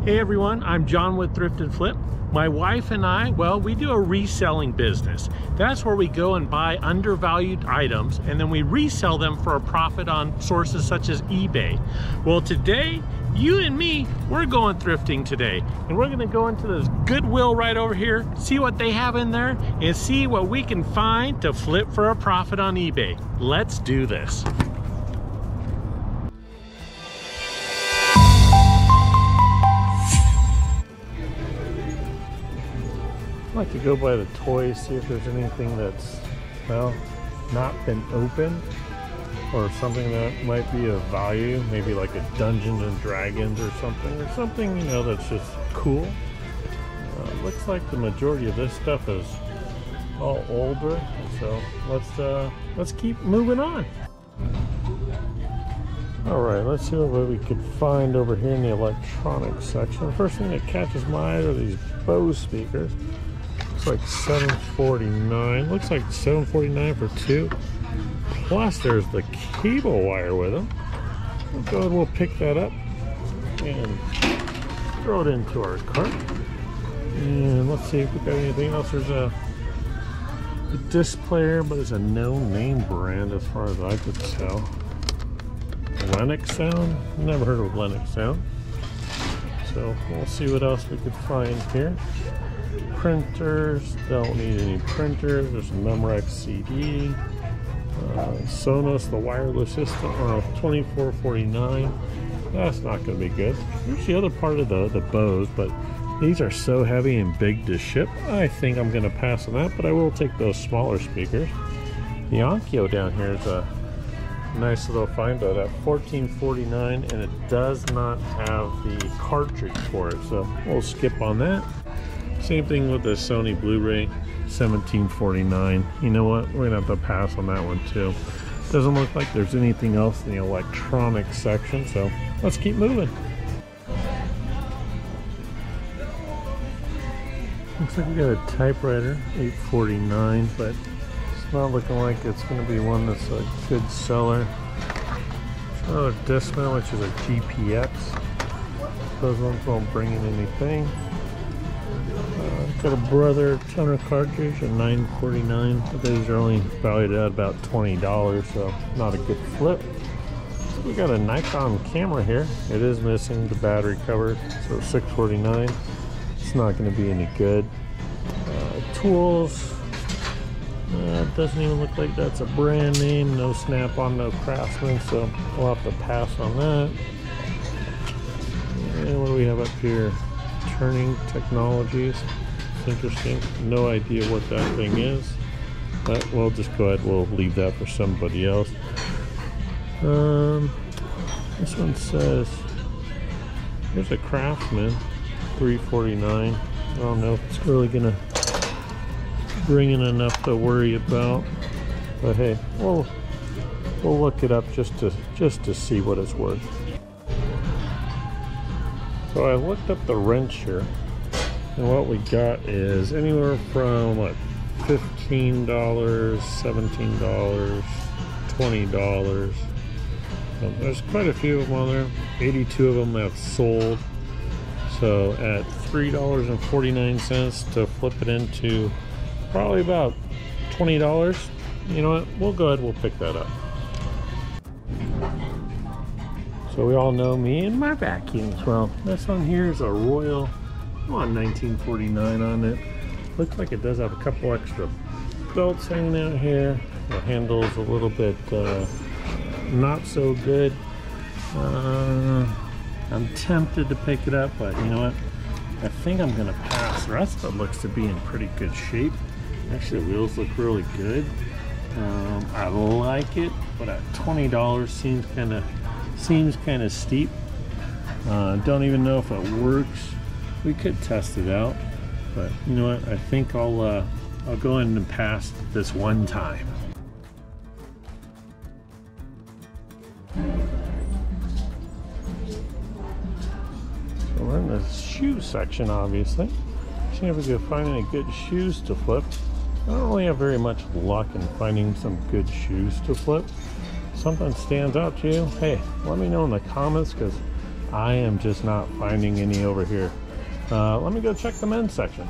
Hey everyone, I'm John with Thrifted Flip. My wife and I, well, we do a reselling business. That's where we go and buy undervalued items and then we resell them for a profit on sources such as eBay. Well, today, you and me, we're going thrifting today. And we're gonna go into this GoodWill right over here, see what they have in there, and see what we can find to flip for a profit on eBay. Let's do this. I like to go by the toys, see if there's anything that's, well, not been opened or something that might be of value, maybe like a Dungeons and Dragons or something, you know, that's just cool. Looks like the majority of this stuff is all older, so let's keep moving on. All right, let's see what we could find over here in the electronics section. The first thing that catches my eye are these Bose speakers. Looks like $7.49. Looks like $7.49 for two. Plus, there's the cable wire with them. We'll go and we'll pick that up and throw it into our cart. And let's see if we got anything else. There's a disc player, but it's a no-name brand as far as I could tell. Lennox Sound. Never heard of Lennox Sound. So we'll see what else we could find here. Printers, don't need any printers. There's a Memorex CD. Sonos, the wireless system, $24.49. That's not going to be good. Here's the other part of the Bose, but these are so heavy and big to ship. I think I'm going to pass on that, but I will take those smaller speakers. The Onkyo down here is a nice little find at $14.49, and it does not have the cartridge for it, so we'll skip on that. Same thing with the Sony Blu-ray, $17.49. You know what? We're gonna have to pass on that one too. Doesn't look like there's anything else in the electronics section, so let's keep moving. Looks like we got a typewriter, $8.49, but it's not looking like it's gonna be one that's a good seller. Another Discman, which is a GPX. Those ones won't bring in anything. Got a Brother toner cartridge at $9.49, but these are only valued at about $20, so not a good flip. So we got a Nikon camera here. It is missing the battery cover, so $6.49. It's not going to be any good. Tools. It doesn't even look like that's a brand name. No Snap-on, no Craftsman, so we'll have to pass on that. And what do we have up here? Turning Technologies. Interesting. No idea what that thing is, but we'll just go ahead, we'll leave that for somebody else. This one says here's a Craftsman, $3.49. I don't know if it's really gonna bring in enough to worry about, but hey, we'll look it up just to see what it's worth. So I looked up the wrench here, and what we got is anywhere from what, $15, $17, $20. So there's quite a few of them on there. 82 of them have sold. So at $3.49 to flip it into probably about $20. You know what? We'll go ahead, we'll pick that up. So we all know me and my vacuums. Well, this one here is a Royal, on $19.49 on it. Looks like it does have a couple extra belts hanging out here. The handle's a little bit not so good. I'm tempted to pick it up, but you know what? I think I'm gonna pass. The rest of it looks to be in pretty good shape. Actually, the wheels look really good. I like it, but at $20 seems kind of steep. Don't even know if it works. We could test it out, but you know what? I think I'll go in and pass this one time. So we're in the shoe section, obviously. See if we can find any good shoes to flip. I don't really have very much luck in finding some good shoes to flip. Something stands out to you, hey, let me know in the comments, because I am just not finding any over here. Let me go check the men's section.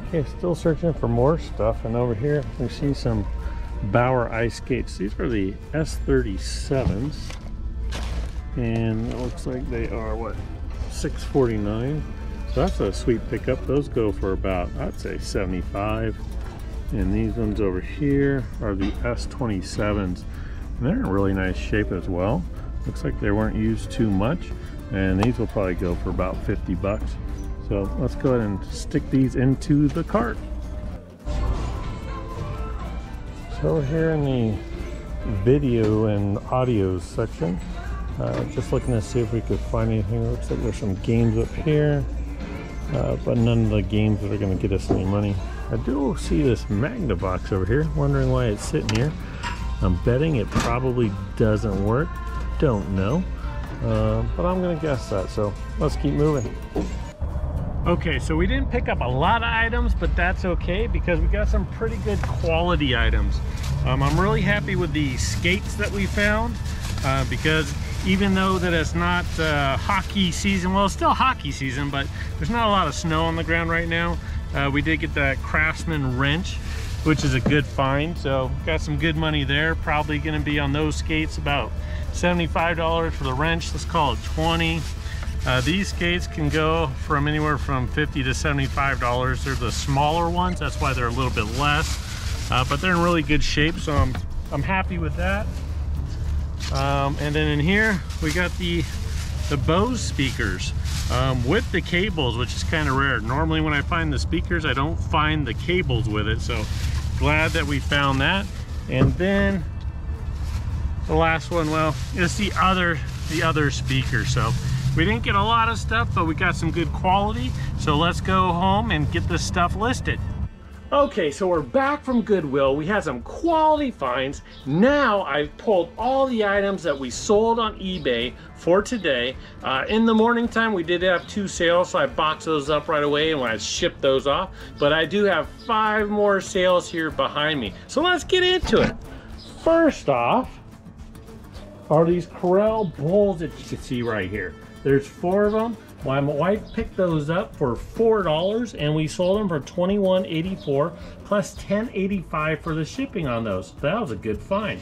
Okay, still searching for more stuff, and over here we see some Bauer ice skates. These are the S37s, and it looks like they are what, $6.49. So that's a sweet pickup. Those go for about, I'd say, $75. And these ones over here are the S27s, and they're in really nice shape as well. Looks like they weren't used too much, and these will probably go for about 50 bucks. So let's go ahead and stick these into the cart. So over here in the video and audio section, just looking to see if we could find anything. It looks like there's some games up here, but none of the games that are going to get us any money. I do see this Magnavox over here, wondering why it's sitting here. I'm betting it probably doesn't work. Don't know, but I'm going to guess that. So let's keep moving. Okay, so we didn't pick up a lot of items, but that's okay because we got some pretty good quality items. I'm really happy with the skates that we found because even though that it's not hockey season, well, it's still hockey season, but there's not a lot of snow on the ground right now. We did get that Craftsman wrench, which is a good find, so got some good money there. Probably going to be on those skates about $75 for the wrench. Let's call it 20. These skates can go from anywhere from $50 to $75. They're the smaller ones, that's why they're a little bit less, but they're in really good shape, so I'm happy with that. And then in here we got the Bose speakers with the cables, which is kind of rare. Normally when I find the speakers, I don't find the cables with it, so glad that we found that. And then the last one, well, is the other speaker. So we didn't get a lot of stuff, but we got some good quality. So let's go home and get this stuff listed. Okay, so we're back from Goodwill. We had some quality finds. Now I've pulled all the items that we sold on eBay for today. In the morning time, we did have 2 sales, so I boxed those up right away and I shipped those off. But I do have 5 more sales here behind me. So let's get into it. First off are these Corel bowls that you can see right here. There's 4 of them. My wife picked those up for $4 and we sold them for $21.84 plus $10.85 for the shipping on those. That was a good find.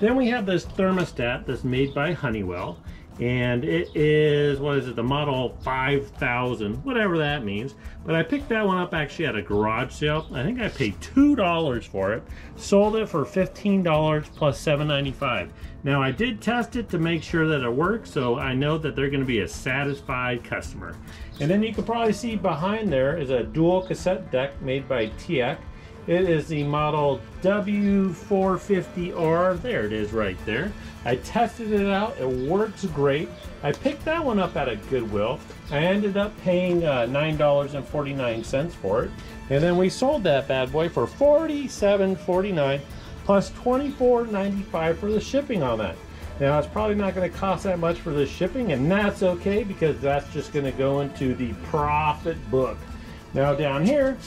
Then we have this thermostat that's made by Honeywell, and it is, what is it, the model 5000, whatever that means. But I picked that one up actually at a garage sale. I think I paid $2 for it. Sold it for $15 plus $7.95. Now I did test it to make sure that it works, so I know that they're going to be a satisfied customer. And then you can probably see behind there is a dual cassette deck made by TX. It is the model W450R. There it is right there. I tested it out. It works great. I picked that one up at a Goodwill. I ended up paying $9.49 for it. And then we sold that bad boy for $47.49 plus $24.95 for the shipping on that. Now it's probably not going to cost that much for the shipping, and that's okay because that's just going to go into the profit book. Now down here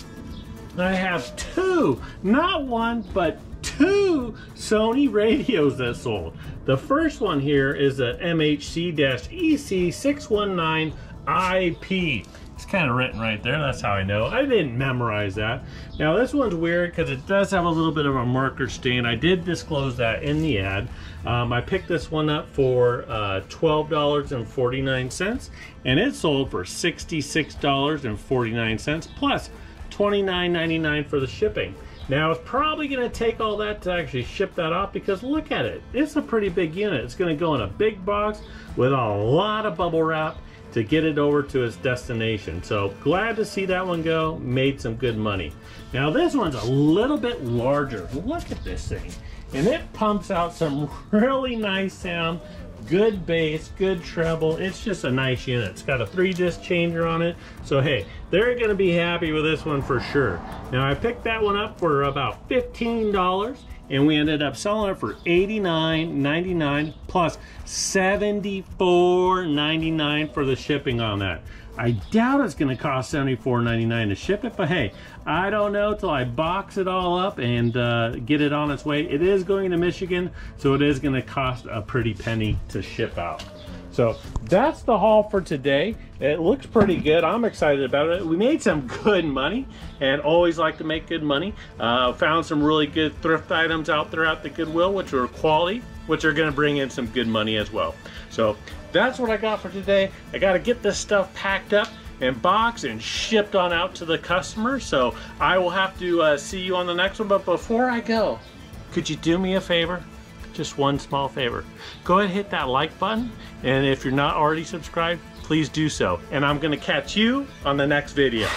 I have 2, not 1, but 2 Sony radios that sold. The first one here is a MHC-EC619IP. It's kind of written right there, that's how I know. I didn't memorize that. Now this one's weird because it does have a little bit of a marker stain. I did disclose that in the ad. I picked this one up for $12.49 and it sold for $66.49 plus $29.99 for the shipping. Now it's probably going to take all that to actually ship that off because look at it. It's a pretty big unit. It's going to go in a big box with a lot of bubble wrap to get it over to its destination. So glad to see that one go. Made some good money. Now this one's a little bit larger. Look at this thing. And it pumps out some really nice sound. Good bass, good treble. It's just a nice unit. It's got a 3-disc changer on it. So hey, they're gonna be happy with this one for sure. Now I picked that one up for about $15 and we ended up selling it for $89.99 plus $74.99 for the shipping on that. I doubt it's going to cost $74.99 to ship it, but hey, I don't know till I box it all up and get it on its way. It is going to Michigan, so it is going to cost a pretty penny to ship out. So that's the haul for today. It looks pretty good. I'm excited about it. We made some good money, and always like to make good money. Found some really good thrift items out there at the Goodwill, which are quality, which are gonna bring in some good money as well. So that's what I got for today. I gotta get this stuff packed up and boxed and shipped on out to the customer. So I will have to see you on the next one. But before I go, could you do me a favor? Just one small favor. Go ahead and hit that like button. And if you're not already subscribed, please do so. And I'm gonna catch you on the next video.